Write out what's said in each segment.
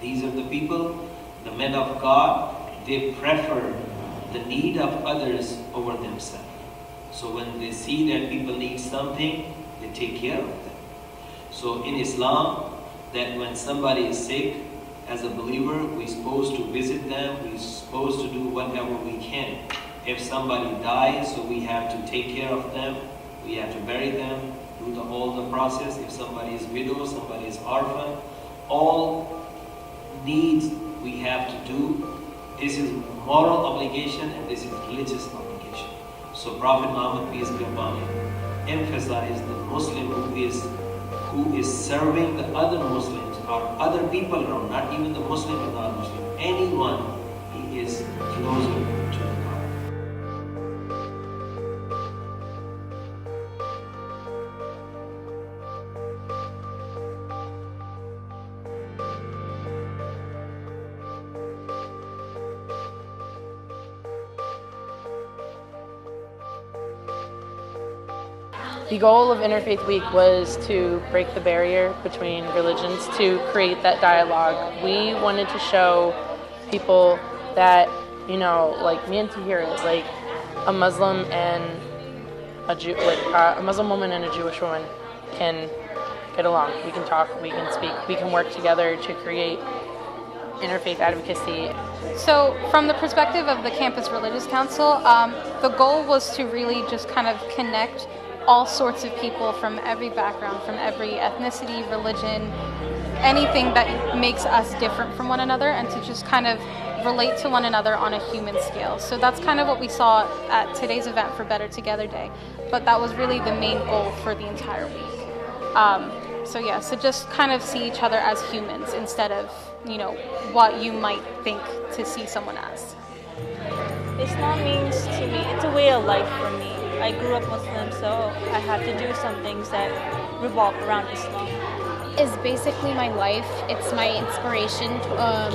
These are the people, the men of God, they prefer the need of others over themselves. So when they see that people need something, they take care of them. So in Islam, that when somebody is sick, as a believer, we're supposed to visit them, we're supposed to do whatever we can. If somebody dies, so we have to take care of them, we have to bury them, do all the process. If somebody is widow, somebody is orphan, all needs we have to do. This is moral obligation and this is religious obligation. So Prophet Muhammad, peace be upon him, emphasized the Muslim who is serving the other Muslims or other people around, not even the Muslim or non-Muslim, anyone, he is closer to God. The goal of Interfaith Week was to break the barrier between religions, to create that dialogue. We wanted to show people that, like me and Tahira, like a Muslim and a Jew, a Muslim woman and a Jewish woman can get along. We can talk, we can speak, we can work together to create interfaith advocacy. So from the perspective of the Campus Religious Council, the goal was to really just kind of connect all sorts of people from every background, from every ethnicity, religion, anything that makes us different from one another, and to just kind of relate to one another on a human scale. So that's kind of what we saw at today's event for Better Together Day, but that was really the main goal for the entire week. So just kind of see each other as humans instead of, what you might think to see someone as. Islam means to me, it's a way of life for me. I grew up Muslim, so I have to do some things that revolve around Islam. Is basically my life. It's my inspiration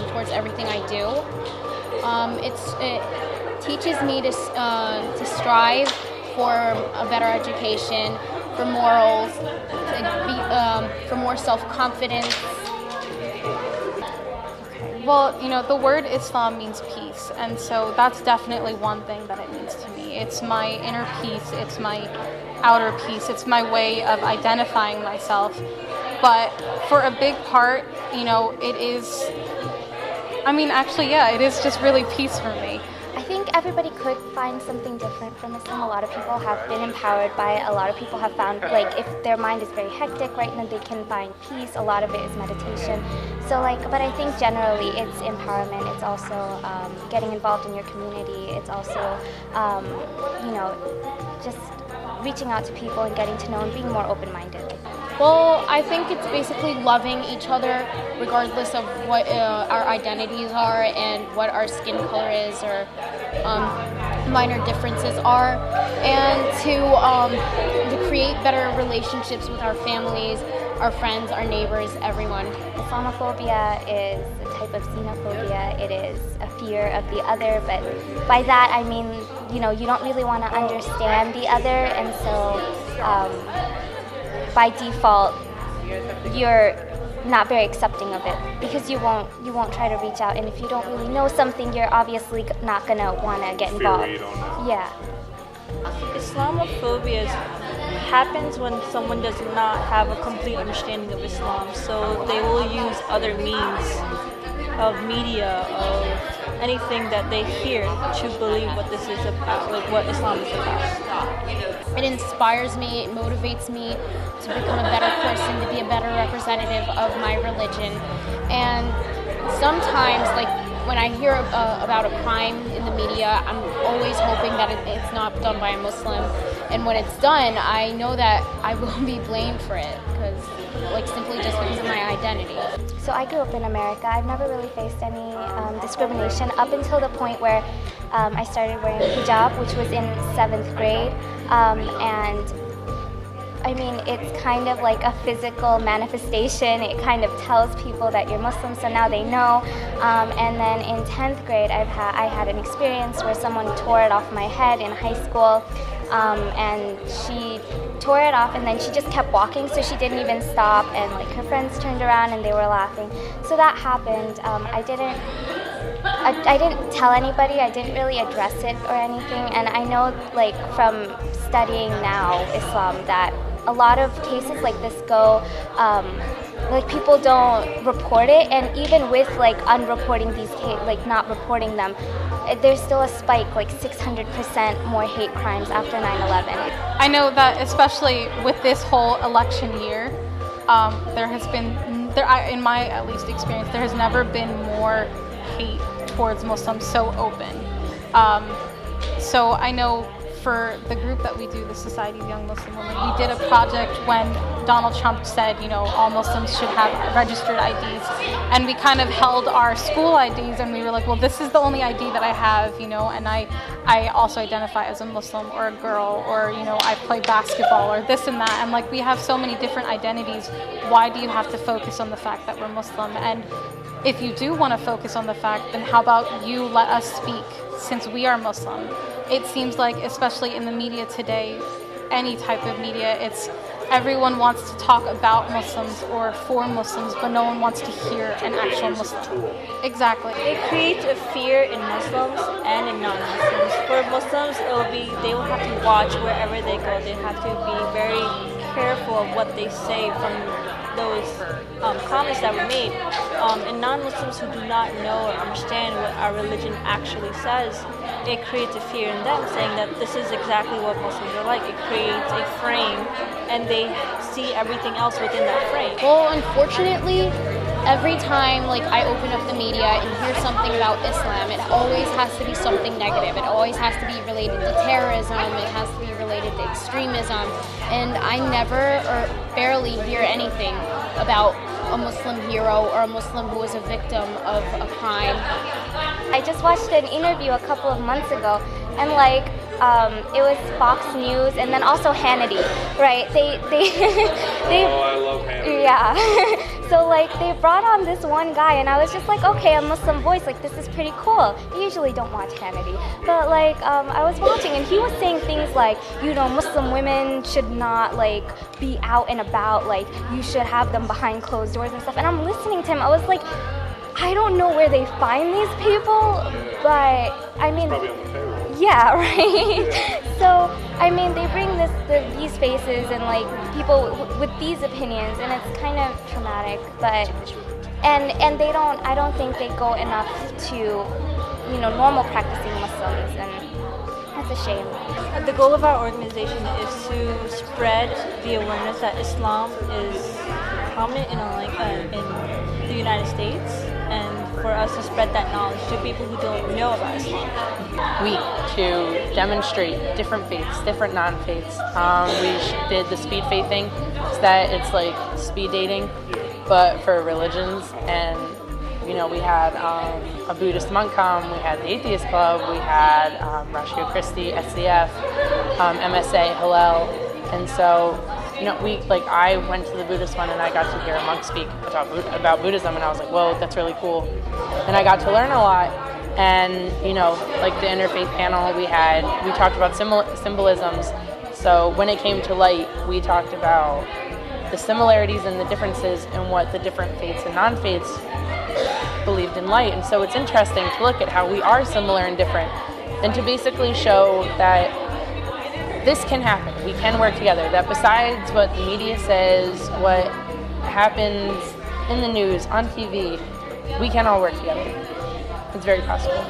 towards everything I do. It teaches me to strive for a better education, for morals, for more self-confidence. Well, the word Islam means peace, and so that's definitely one thing that it means to me. It's my inner peace, it's my outer peace, it's my way of identifying myself. But for a big part, it is, it is just really peace for me. I think everybody could find something different from Islam. A lot of people have been empowered by it. A lot of people have found, if their mind is very hectic right now, they can find peace. A lot of it is meditation. So, but I think generally it's empowerment. It's also getting involved in your community. It's also, just reaching out to people and getting to know and being more open-minded. Well, I think it's basically loving each other regardless of what our identities are and what our skin color is or minor differences are, and to create better relationships with our families, our friends, our neighbors, everyone. Islamophobia is a type of xenophobia. It is a fear of the other, but by that I mean, you don't really want to understand the other, and so by default, you're not very accepting of it because you won't try to reach out, and if you don't really know something, you're obviously not gonna want to get involved. Yeah. Islamophobia happens when someone does not have a complete understanding of Islam, so they will use other means of media, of anything that they hear to believe what this is about, what Islam is about. It inspires me, it motivates me to become a better person, to be a better representative of my religion. And sometimes, when I hear about a crime in the media, I'm always hoping that it's not done by a Muslim. And when it's done, I know that I will be blamed for it, simply just because of my identity. So I grew up in America. I've never really faced any discrimination up until the point where I started wearing hijab, which was in 7th grade. It's kind of like a physical manifestation. It kind of tells people that you're Muslim, so now they know. And then in 10th grade, I had an experience where someone tore it off my head in high school. and she tore it off, and then she just kept walking, so she didn't even stop, and like her friends turned around and they were laughing. So that happened. I didn't tell anybody. I didn't really address it or anything, and I know like from studying now Islam that a lot of cases like this go like people don't report it, and even with like unreporting these like not reporting them, there's still a spike, like 600% more hate crimes after 9/11. I know that especially with this whole election year, there has been, in my at least experience, there has never been more hate towards Muslims so open. So I know for the group that we do, the Society of Young Muslim Women, we did a project when Donald Trump said, all Muslims should have registered IDs, and we kind of held our school IDs, and we were like, well, this is the only ID that I have, and I also identify as a Muslim or a girl, or I play basketball or this and that, and like we have so many different identities. Why do you have to focus on the fact that we're Muslim? And if you do want to focus on the fact, then how about you let us speak, since we are Muslim? It seems like, especially in the media today, any type of media, it's everyone wants to talk about Muslims or for Muslims, but no one wants to hear an actual Muslim. Exactly. It creates a fear in Muslims and in non-Muslims. For Muslims, they will have to watch wherever they go. They have to be very careful of what they say from those comments that were made. And non-Muslims who do not know or understand what our religion actually says, it creates a fear in them, saying that this is exactly what Muslims are like. It creates a frame, and they see everything else within that frame. Well, unfortunately, every time like I open up the media and hear something about Islam, it always has to be something negative. It always has to be related to terrorism. It has to be related to extremism. And I never or barely hear anything about a Muslim hero or a Muslim who was a victim of a crime. I just watched an interview a couple of months ago, and like it was Fox News, and then also Hannity, right? They Oh, I love Hannity. Yeah. So like they brought on this one guy, and I was just like, okay, a Muslim voice, like this is pretty cool. I usually don't watch Hannity, but like I was watching, and he was saying things like, Muslim women should not like be out and about, like you should have them behind closed doors and stuff. And I'm listening to him, I was like, I don't know where they find these people, but I mean, Probably on the payroll. yeah, right. Yeah. So I mean, they bring these faces and like people with these opinions, and it's kind of traumatic. But and I don't think they go enough to normal practicing Muslims, and that's a shame. The goal of our organization is to spread the awareness that Islam is prominent in the United States, and for us to spread that knowledge to people who don't know about Islam. To demonstrate different faiths, different non-faiths. We did the speed faith thing, so that it's like speed dating, but for religions. And we had a Buddhist monk come, we had the Atheist Club, we had Ratio Christi, SCF, MSA, Hillel, and so I went to the Buddhist one and I got to hear a monk speak about Buddhism, and I was like, whoa, that's really cool. And I got to learn a lot. And like the Interfaith panel we talked about symbolisms. So when it came to light, we talked about the similarities and the differences in what the different faiths and non-faiths believed in light. And so it's interesting to look at how we are similar and different, and to basically show that this can happen. We can work together. That besides what the media says, what happens in the news, on TV, we can all work together. It's very possible.